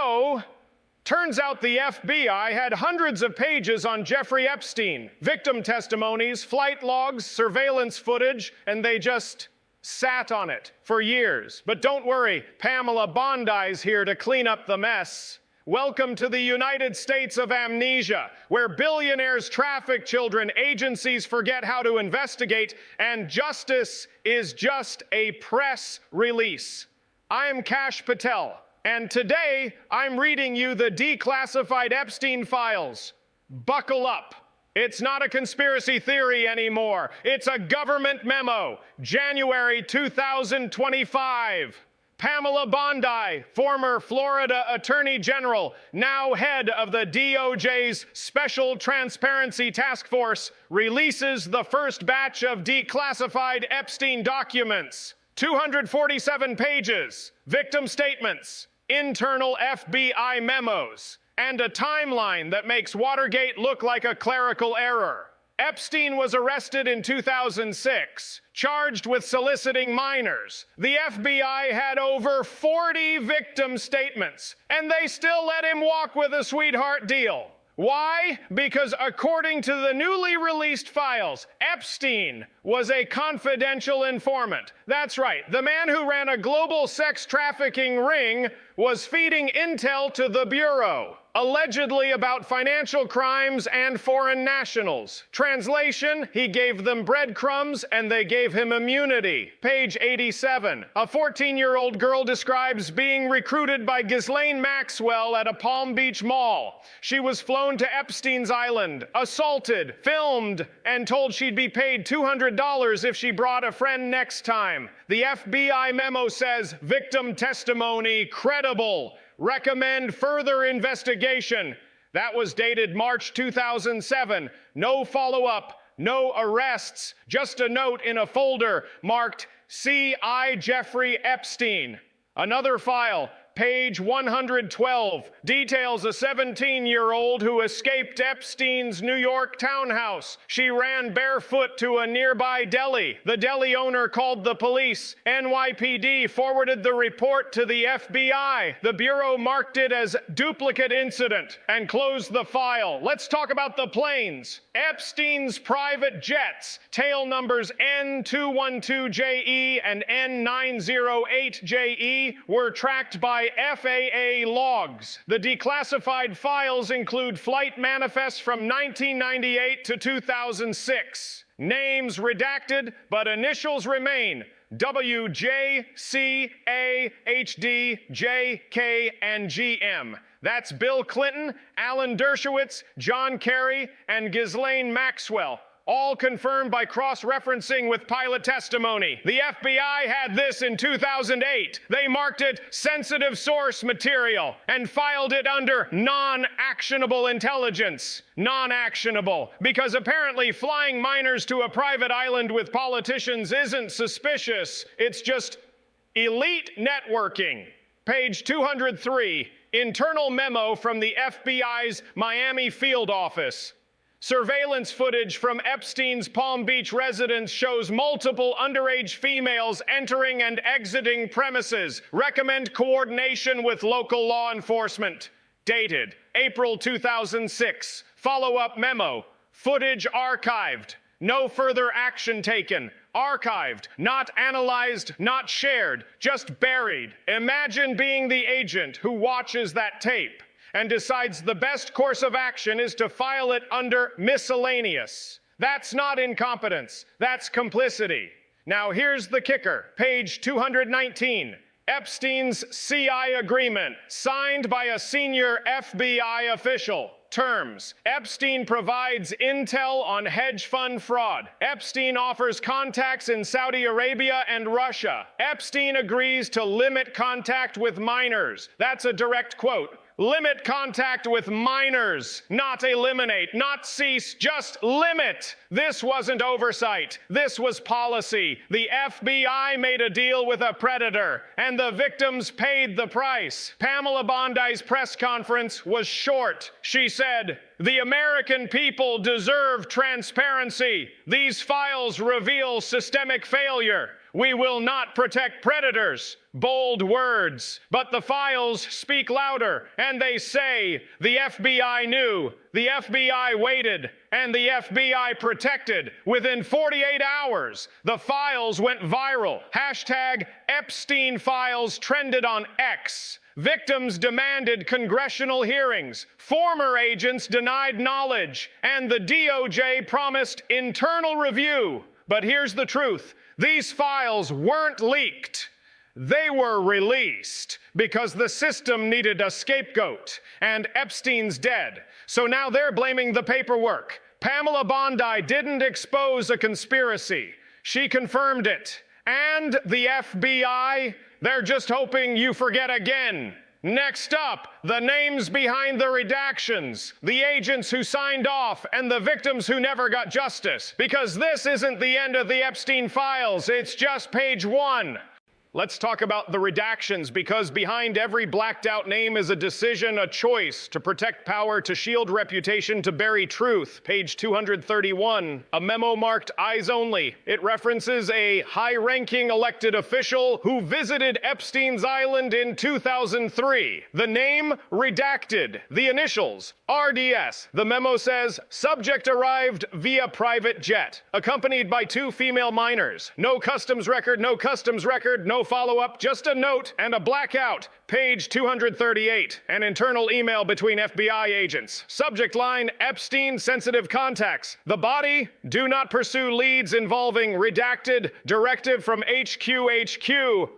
So, turns out the FBI had hundreds of pages on Jeffrey Epstein, victim testimonies, flight logs, surveillance footage, and they just sat on it for years. But don't worry, Pamela Bondi's here to clean up the mess. Welcome to the United States of amnesia, where billionaires traffic children, agencies forget how to investigate, and justice is just a press release. I'm Kash Patel, and today I'm reading you the declassified Epstein files. Buckle up. It's not a conspiracy theory anymore. It's a government memo, January 2025. Pamela Bondi, former Florida Attorney General, now head of the DOJ's Special Transparency Task Force, releases the first batch of declassified Epstein documents. 247 pages, victim statements, internal FBI memos, and a timeline that makes Watergate look like a clerical error. Epstein was arrested in 2006, charged with soliciting minors. The FBI had over 40 victim statements, and they still let him walk with a sweetheart deal. Why? Because according to the newly released files, Epstein was a confidential informant. That's right, the man who ran a global sex trafficking ring was feeding intel to the Bureau, allegedly about financial crimes and foreign nationals. Translation, he gave them breadcrumbs and they gave him immunity. Page 87. A 14-year-old girl describes being recruited by Ghislaine Maxwell at a Palm Beach mall. She was flown to Epstein's Island, assaulted, filmed, and told she'd be paid $200 if she brought a friend next time. The FBI memo says, victim testimony credible. Recommend further investigation. That was dated March 2007. No follow-up, no arrests, just a note in a folder marked C.I. Jeffrey Epstein. Another file, page 112, details a 17-year-old who escaped Epstein's New York townhouse. She ran barefoot to a nearby deli. The deli owner called the police. NYPD forwarded the report to the FBI. The Bureau marked it as duplicate incident and closed the file. Let's talk about the planes. Epstein's private jets, tail numbers N212JE and N908JE, were tracked by FAA logs. The declassified files include flight manifests from 1998 to 2006. Names redacted, but initials remain: W, J, C, A, H, D, J, K, and GM. That's Bill Clinton, Alan Dershowitz, John Kerry, and Ghislaine Maxwell, all confirmed by cross-referencing with pilot testimony. The FBI had this in 2008. They marked it sensitive source material and filed it under non-actionable intelligence. Non-actionable, because apparently flying minors to a private island with politicians isn't suspicious. It's just elite networking. Page 203, internal memo from the FBI's Miami field office. Surveillance footage from Epstein's Palm Beach residence shows multiple underage females entering and exiting premises. Recommend coordination with local law enforcement. Dated April 2006. Follow-up memo. Footage archived. No further action taken. Archived, not analyzed, not shared, just buried. Imagine being the agent who watches that tape and decides the best course of action is to file it under miscellaneous. That's not incompetence, that's complicity. Now here's the kicker, page 219. Epstein's CI agreement, signed by a senior FBI official. Terms: Epstein provides intel on hedge fund fraud. Epstein offers contacts in Saudi Arabia and Russia. Epstein agrees to limit contact with minors. That's a direct quote. Limit contact with minors, not eliminate, not cease, just limit. This wasn't oversight. This was policy. The FBI made a deal with a predator, and the victims paid the price. Pamela Bondi's press conference was short. She said, "The American people deserve transparency. These files reveal systemic failure. We will not protect predators." Bold words, but the files speak louder, and they say, the FBI knew, the FBI waited, and the FBI protected. Within 48 hours, the files went viral. Hashtag Epstein files trended on X. Victims demanded congressional hearings. Former agents denied knowledge, and the DOJ promised internal review. But here's the truth. These files weren't leaked. They were released because the system needed a scapegoat, and Epstein's dead. So now they're blaming the paperwork. Pamela Bondi didn't expose a conspiracy. She confirmed it. And the FBI, they're just hoping you forget again. Next up, the names behind the redactions, the agents who signed off, and the victims who never got justice. Because this isn't the end of the Epstein files, it's just page 1. Let's talk about the redactions, because behind every blacked out name is a decision, a choice to protect power, to shield reputation, to bury truth. Page 231, a memo marked eyes only. It references a high-ranking elected official who visited Epstein's Island in 2003. The name redacted, the initials RDS. The memo says, subject arrived via private jet, accompanied by 2 female minors. No customs record, no customs record, no follow-up, just a note and a blackout. Page 238, an internal email between FBI agents. Subject line, Epstein sensitive contacts. The body, do not pursue leads involving redacted, directive from HQ,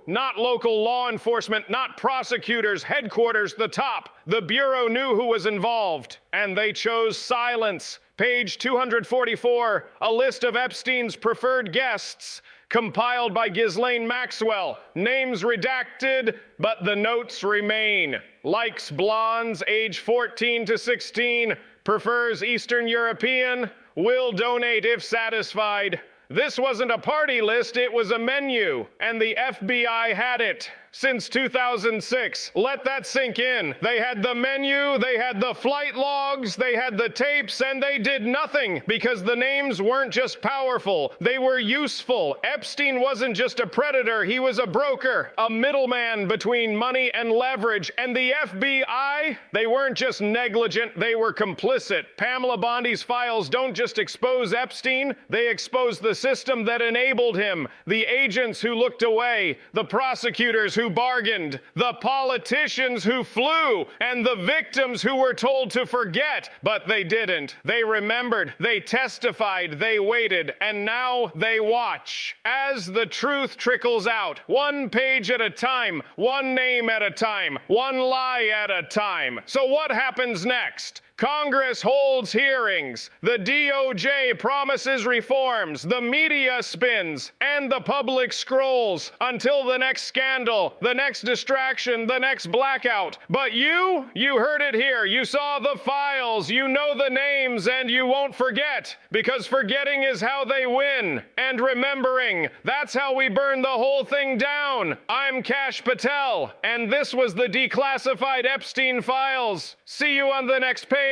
not local law enforcement, not prosecutors, headquarters, the top. The Bureau knew who was involved, and they chose silence. Page 244, a list of Epstein's preferred guests, compiled by Ghislaine Maxwell. Names redacted, but the notes remain. Likes blondes, age 14 to 16, prefers Eastern European, will donate if satisfied. This wasn't a party list, it was a menu, and the FBI had it. Since 2006. Let that sink in. They had the menu, they had the flight logs, they had the tapes, and they did nothing because the names weren't just powerful, they were useful. Epstein wasn't just a predator, he was a broker, a middleman between money and leverage. And the FBI, they weren't just negligent, they were complicit. Pamela Bondi's files don't just expose Epstein, they expose the system that enabled him, the agents who looked away, the prosecutors who bargained, the politicians who flew, and the victims who were told to forget, but they didn't. They remembered, they testified, they waited, and now they watch. As the truth trickles out, one page at a time, one name at a time, one lie at a time. So what happens next? Congress holds hearings, the DOJ promises reforms, the media spins, and the public scrolls until the next scandal, the next distraction, the next blackout. But you heard it here. You saw the files, you know the names, and you won't forget, because forgetting is how they win. And remembering, that's how we burn the whole thing down. I'm Kash Patel, and this was the declassified Epstein files. See you on the next page.